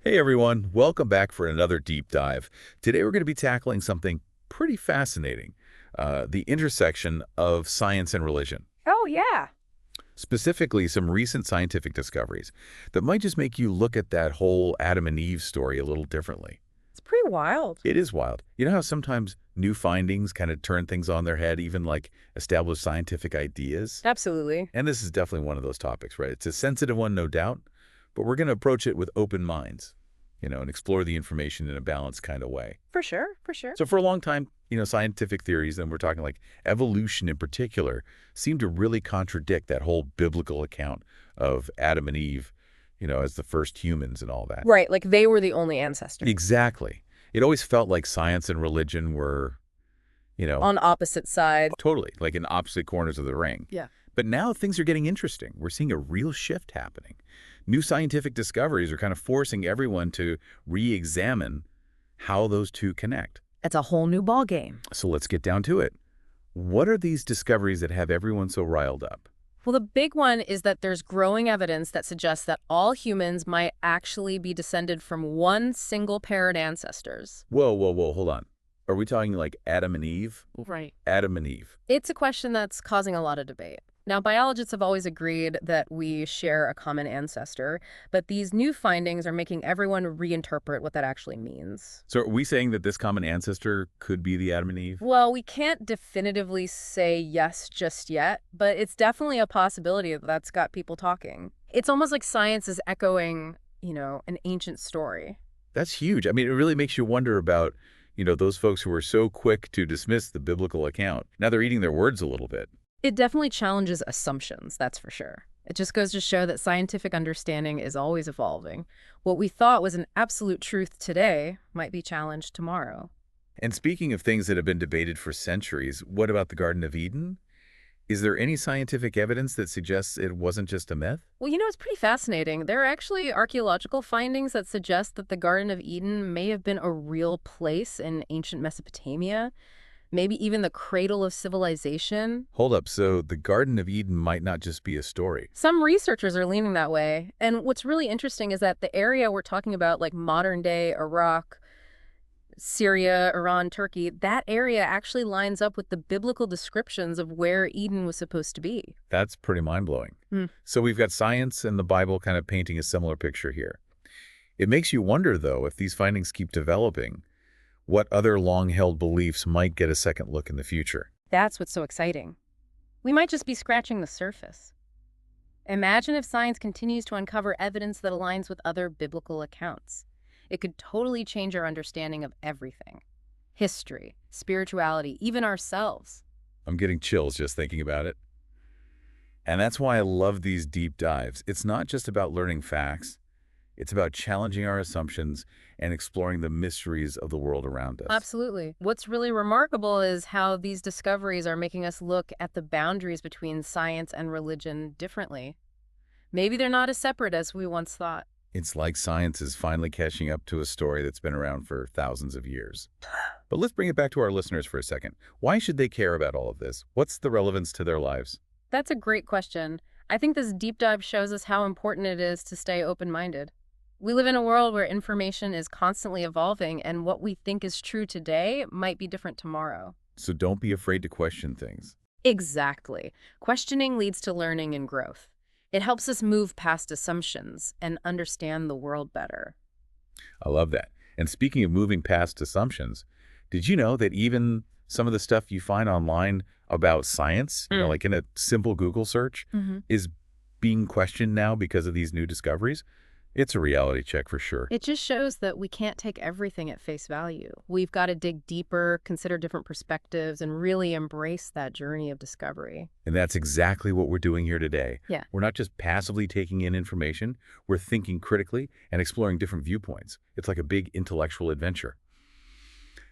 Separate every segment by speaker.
Speaker 1: Hey everyone, welcome back for another deep dive. Today we're going to be tackling something pretty fascinating, the intersection of science and religion.
Speaker 2: Oh, yeah.
Speaker 1: Specifically, some recent scientific discoveries that might just make you look at that whole Adam and Eve story a little differently.
Speaker 2: It's pretty wild.
Speaker 1: It is wild. You know how sometimes new findings kind of turn things on their head, even like established scientific ideas?
Speaker 2: Absolutely.
Speaker 1: And this is definitely one of those topics, right? It's a sensitive one, no doubt, but we're going to approach it with open minds, and explore the information in a balanced kind of way.
Speaker 2: For sure, for sure.
Speaker 1: So for a long time, scientific theories, and we're talking like evolution in particular, seem to really contradict that whole biblical account of Adam and Eve, as the first humans and all that.
Speaker 2: Right, like they were the only ancestors.
Speaker 1: Exactly. It always felt like science and religion were,
Speaker 2: On opposite sides.
Speaker 1: totally like in opposite corners of the ring.
Speaker 2: Yeah.
Speaker 1: But now things are getting interesting. We're seeing a real shift happening. New scientific discoveries are kind of forcing everyone to re-examine how those two connect.
Speaker 2: It's a whole new ball game.
Speaker 1: So let's get down to it. What are these discoveries that have everyone so riled up?
Speaker 2: Well, the big one is that there's growing evidence that suggests that all humans might actually be descended from one single paired ancestors.
Speaker 1: Whoa, hold on. Are we talking like Adam and Eve?
Speaker 2: Right.
Speaker 1: Adam and Eve.
Speaker 2: It's a question that's causing a lot of debate. Now, biologists have always agreed that we share a common ancestor, but these new findings are making everyone reinterpret what that actually means.
Speaker 1: So are we saying that this common ancestor could be the Adam and Eve?
Speaker 2: Well, we can't definitively say yes just yet, but it's definitely a possibility that's got people talking. It's almost like science is echoing, an ancient story.
Speaker 1: That's huge. I mean, it really makes you wonder about, those folks who were so quick to dismiss the biblical account. Now they're eating their words a little bit.
Speaker 2: It definitely challenges assumptions, that's for sure. It just goes to show that scientific understanding is always evolving. What we thought was an absolute truth today might be challenged tomorrow.
Speaker 1: And speaking of things that have been debated for centuries, what about the Garden of Eden? Is there any scientific evidence that suggests it wasn't just a myth?
Speaker 2: Well, it's pretty fascinating. There are actually archaeological findings that suggest that the Garden of Eden may have been a real place in ancient Mesopotamia, maybe even the cradle of civilization.
Speaker 1: Hold up, so the Garden of Eden might not just be a story.
Speaker 2: Some researchers are leaning that way. And what's really interesting is that the area we're talking about, like modern-day Iraq, Syria, Iran, Turkey, that area actually lines up with the biblical descriptions of where Eden was supposed to be.
Speaker 1: That's pretty mind-blowing. So we've got science and the Bible kind of painting a similar picture here. It makes you wonder, though, if these findings keep developing, what other long-held beliefs might get a second look in the future.
Speaker 2: That's what's so exciting. We might just be scratching the surface. Imagine if science continues to uncover evidence that aligns with other biblical accounts. It could totally change our understanding of everything. History, spirituality, even ourselves.
Speaker 1: I'm getting chills just thinking about it. And that's why I love these deep dives. It's not just about learning facts. It's about challenging our assumptions and exploring the mysteries of the world around us.
Speaker 2: Absolutely. What's really remarkable is how these discoveries are making us look at the boundaries between science and religion differently. Maybe they're not as separate as we once thought.
Speaker 1: It's like science is finally catching up to a story that's been around for thousands of years. But let's bring it back to our listeners for a second. Why should they care about all of this? What's the relevance to their lives?
Speaker 2: That's a great question. I think this deep dive shows us how important it is to stay open-minded. We live in a world where information is constantly evolving, and what we think is true today might be different tomorrow.
Speaker 1: So don't be afraid to question things.
Speaker 2: Exactly. Questioning leads to learning and growth. It helps us move past assumptions and understand the world better.
Speaker 1: I love that. And speaking of moving past assumptions, did you know that even some of the stuff you find online about science, like in a simple Google search, is being questioned now because of these new discoveries? It's a reality check for sure.
Speaker 2: It just shows that we can't take everything at face value. We've got to dig deeper, consider different perspectives, and really embrace that journey of discovery.
Speaker 1: And that's exactly what we're doing here today.
Speaker 2: Yeah.
Speaker 1: We're not just passively taking in information, we're thinking critically and exploring different viewpoints. It's like a big intellectual adventure.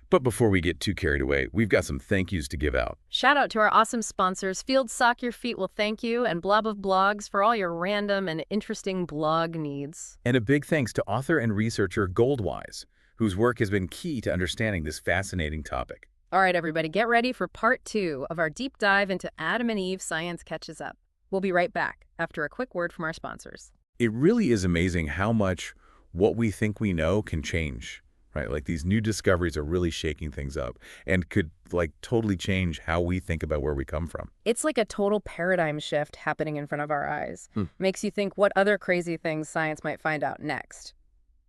Speaker 1: But before we get too carried away, we've got some thank yous to give out.
Speaker 2: Shout out to our awesome sponsors. Field Sock Your Feet will thank you, and Blob of Blogs for all your random and interesting blog needs.
Speaker 1: And a big thanks to author and researcher Goldwise, whose work has been key to understanding this fascinating topic.
Speaker 2: All right, everybody, get ready for part 2 of our deep dive into Adam and Eve Science Catches Up. We'll be right back after a quick word from our sponsors.
Speaker 1: It really is amazing how much what we think we know can change, right? Like these new discoveries are really shaking things up and could like totally change how we think about where we come from.
Speaker 2: It's like a total paradigm shift happening in front of our eyes.
Speaker 1: Hmm.
Speaker 2: Makes you think what other crazy things science might find out next.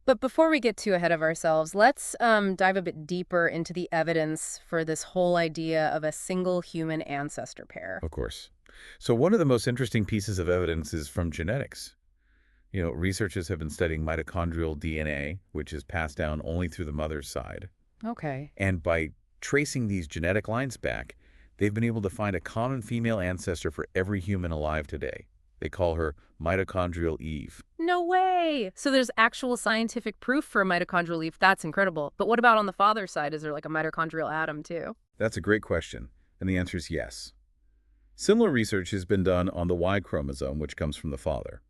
Speaker 2: But before we get too ahead of ourselves, let's dive a bit deeper into the evidence for this whole idea of a single human ancestor pair.
Speaker 1: Of course. So one of the most interesting pieces of evidence is from genetics. Researchers have been studying mitochondrial DNA, which is passed down only through the mother's side.
Speaker 2: Okay.
Speaker 1: And by tracing these genetic lines back, they've been able to find a common female ancestor for every human alive today. They call her mitochondrial Eve.
Speaker 2: No way! So there's actual scientific proof for a mitochondrial leaf. That's incredible. But what about on the father's side? Is there like a mitochondrial atom too?
Speaker 1: That's a great question, and the answer is yes. Similar research has been done on the Y chromosome, which comes from the father.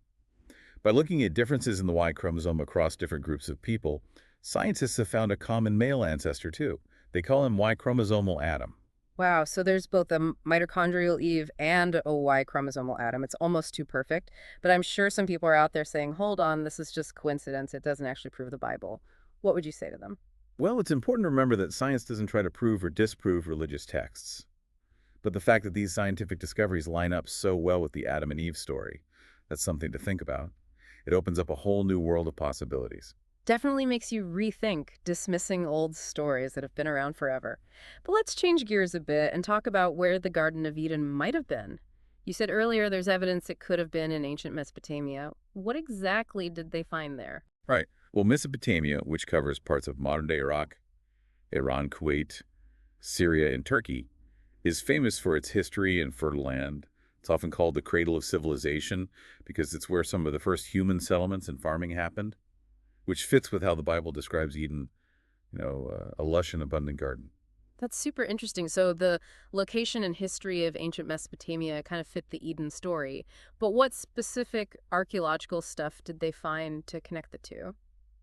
Speaker 1: By looking at differences in the Y chromosome across different groups of people, scientists have found a common male ancestor too. They call him Y chromosomal Adam.
Speaker 2: Wow, so there's both a mitochondrial Eve and a Y chromosomal atom. It's almost too perfect. But I'm sure some people are out there saying, hold on, this is just coincidence. It doesn't actually prove the Bible. What would you say to them?
Speaker 1: Well, it's important to remember that science doesn't try to prove or disprove religious texts. But the fact that these scientific discoveries line up so well with the Adam and Eve story, that's something to think about. It opens up a whole new world of possibilities.
Speaker 2: Definitely makes you rethink dismissing old stories that have been around forever. But let's change gears a bit and talk about where the Garden of Eden might have been. You said earlier there's evidence it could have been in ancient Mesopotamia. What exactly did they find there?
Speaker 1: Right. Well, Mesopotamia, which covers parts of modern-day Iraq, Iran, Kuwait, Syria, and Turkey, is famous for its history and fertile land. It's often called the cradle of civilization because it's where some of the first human settlements and farming happened, which fits with how the Bible describes Eden, a lush and abundant garden.
Speaker 2: That's super interesting. So the location and history of ancient Mesopotamia kind of fit the Eden story. But what specific archaeological stuff did they find to connect the two?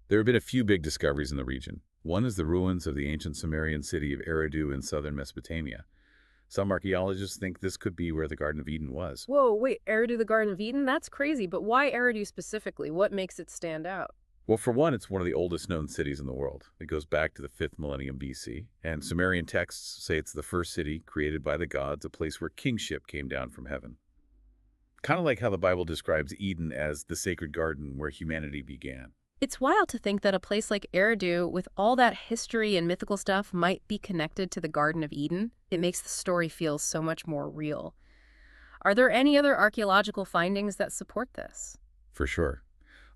Speaker 1: There have been a few big discoveries in the region. One is the ruins of the ancient Sumerian city of Eridu in southern Mesopotamia. Some archaeologists think this could be where the Garden of Eden was.
Speaker 2: Whoa, wait, Eridu, the Garden of Eden? That's crazy. But why Eridu specifically? What makes it stand out?
Speaker 1: Well, for one, it's one of the oldest known cities in the world. It goes back to the 5th millennium BC, and Sumerian texts say it's the first city created by the gods, a place where kingship came down from heaven. Kind of like how the Bible describes Eden as the sacred garden where humanity began.
Speaker 2: It's wild to think that a place like Eridu, with all that history and mythical stuff, might be connected to the Garden of Eden. It makes the story feel so much more real. Are there any other archaeological findings that support this?
Speaker 1: For sure.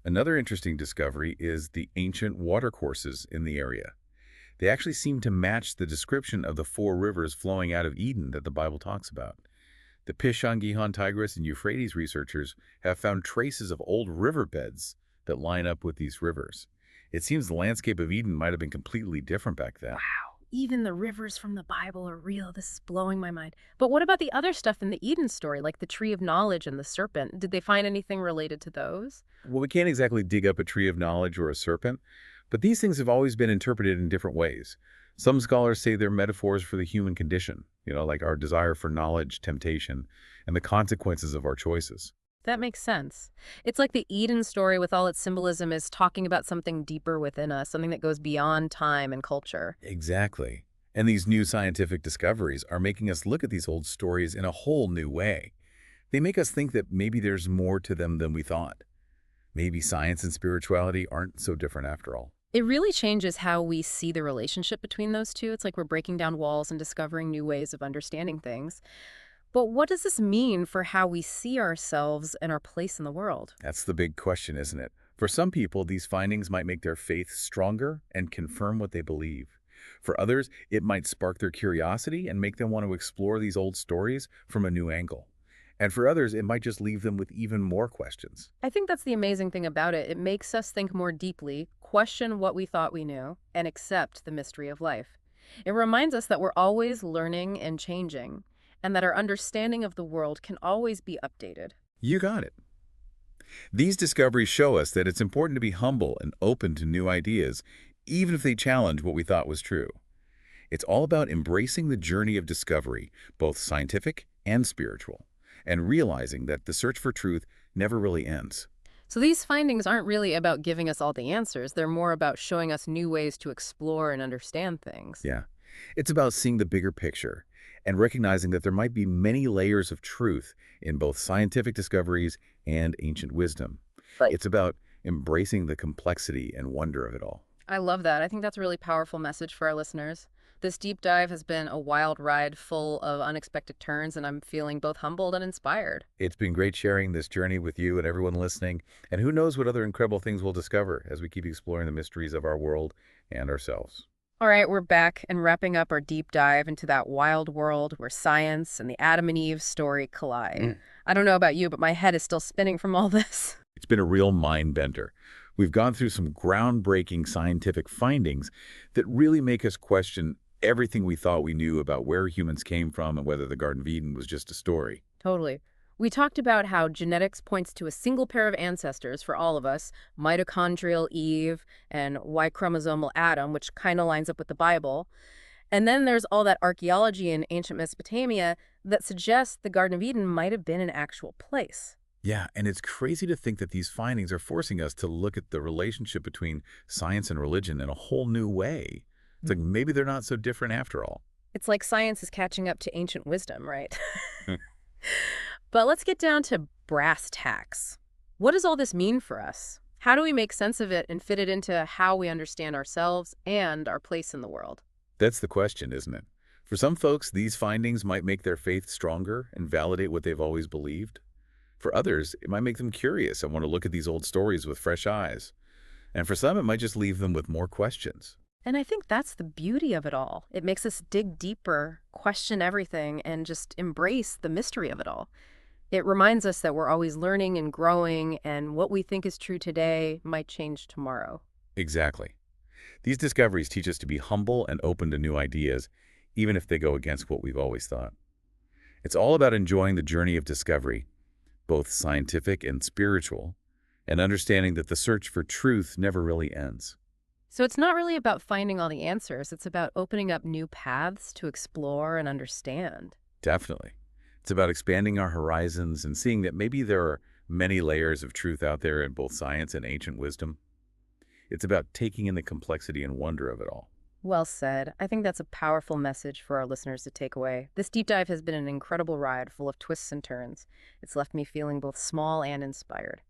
Speaker 1: Another interesting discovery is the ancient watercourses in the area. They actually seem to match the description of the 4 rivers flowing out of Eden that the Bible talks about. The Pishon, Gihon, Tigris, and Euphrates researchers have found traces of old riverbeds that line up with these rivers. It seems the landscape of Eden might have been completely different back then.
Speaker 2: Wow, even the rivers from the Bible are real. This is blowing my mind. But what about the other stuff in the Eden story, like the tree of knowledge and the serpent? Did they find anything related to those?
Speaker 1: Well, we can't exactly dig up a tree of knowledge or a serpent, but these things have always been interpreted in different ways. Some scholars say they're metaphors for the human condition, like our desire for knowledge, temptation, and the consequences of our choices.
Speaker 2: That makes sense. It's like the Eden story with all its symbolism is talking about something deeper within us, something that goes beyond time and culture.
Speaker 1: Exactly. And these new scientific discoveries are making us look at these old stories in a whole new way. They make us think that maybe there's more to them than we thought. Maybe science and spirituality aren't so different after all.
Speaker 2: It really changes how we see the relationship between those two. It's like we're breaking down walls and discovering new ways of understanding things. But what does this mean for how we see ourselves and our place in the world?
Speaker 1: That's the big question, isn't it? For some people, these findings might make their faith stronger and confirm what they believe. For others, it might spark their curiosity and make them want to explore these old stories from a new angle. And for others, it might just leave them with even more questions.
Speaker 2: I think that's the amazing thing about it. It makes us think more deeply, question what we thought we knew, and accept the mystery of life. It reminds us that we're always learning and changing, and that our understanding of the world can always be updated.
Speaker 1: You got it. These discoveries show us that it's important to be humble and open to new ideas, even if they challenge what we thought was true. It's all about embracing the journey of discovery, both scientific and spiritual, and realizing that the search for truth never really ends.
Speaker 2: So these findings aren't really about giving us all the answers. They're more about showing us new ways to explore and understand things.
Speaker 1: Yeah. It's about seeing the bigger picture and recognizing that there might be many layers of truth in both scientific discoveries and ancient wisdom.
Speaker 2: Right.
Speaker 1: It's about embracing the complexity and wonder of it all.
Speaker 2: I love that. I think that's a really powerful message for our listeners. This deep dive has been a wild ride full of unexpected turns, and I'm feeling both humbled and inspired.
Speaker 1: It's been great sharing this journey with you and everyone listening, and who knows what other incredible things we'll discover as we keep exploring the mysteries of our world and ourselves.
Speaker 2: All right, we're back and wrapping up our deep dive into that wild world where science and the Adam and Eve story collide. I don't know about you, but my head is still spinning from all this.
Speaker 1: It's been a real mind bender. We've gone through some groundbreaking scientific findings that really make us question everything we thought we knew about where humans came from and whether the Garden of Eden was just a story.
Speaker 2: Totally. We talked about how genetics points to a single pair of ancestors for all of us, mitochondrial Eve and Y-chromosomal Adam, which kind of lines up with the Bible. And then there's all that archaeology in ancient Mesopotamia that suggests the Garden of Eden might have been an actual place.
Speaker 1: Yeah, and it's crazy to think that these findings are forcing us to look at the relationship between science and religion in a whole new way. It's like maybe they're not so different after all.
Speaker 2: It's like science is catching up to ancient wisdom, right? But let's get down to brass tacks. What does all this mean for us? How do we make sense of it and fit it into how we understand ourselves and our place in the world?
Speaker 1: That's the question, isn't it? For some folks, these findings might make their faith stronger and validate what they've always believed. For others, it might make them curious and want to look at these old stories with fresh eyes. And for some, it might just leave them with more questions.
Speaker 2: And I think that's the beauty of it all. It makes us dig deeper, question everything, and just embrace the mystery of it all. It reminds us that we're always learning and growing, and what we think is true today might change tomorrow.
Speaker 1: Exactly. These discoveries teach us to be humble and open to new ideas, even if they go against what we've always thought. It's all about enjoying the journey of discovery, both scientific and spiritual, and understanding that the search for truth never really ends.
Speaker 2: So it's not really about finding all the answers. It's about opening up new paths to explore and understand.
Speaker 1: Definitely. It's about expanding our horizons and seeing that maybe there are many layers of truth out there in both science and ancient wisdom. It's about taking in the complexity and wonder of it all.
Speaker 2: Well said. I think that's a powerful message for our listeners to take away. This deep dive has been an incredible ride full of twists and turns. It's left me feeling both small and inspired.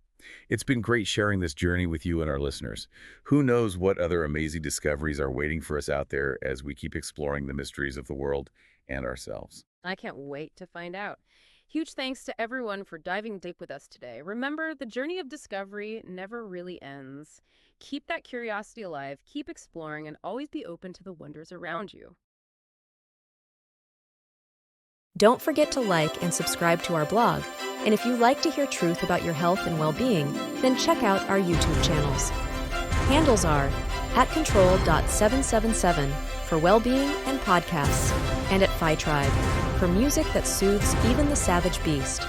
Speaker 1: It's been great sharing this journey with you and our listeners. Who knows what other amazing discoveries are waiting for us out there as we keep exploring the mysteries of the world and ourselves.
Speaker 2: I can't wait to find out. Huge thanks to everyone for diving deep with us today. Remember, the journey of discovery never really ends. Keep that curiosity alive, keep exploring, and always be open to the wonders around you.
Speaker 3: Don't forget to like and subscribe to our blog. And if you like to hear truth about your health and well-being, then check out our YouTube channels. Handles are @control.777 for well-being and podcasts, and at Phi Tribe for music that soothes even the savage beast.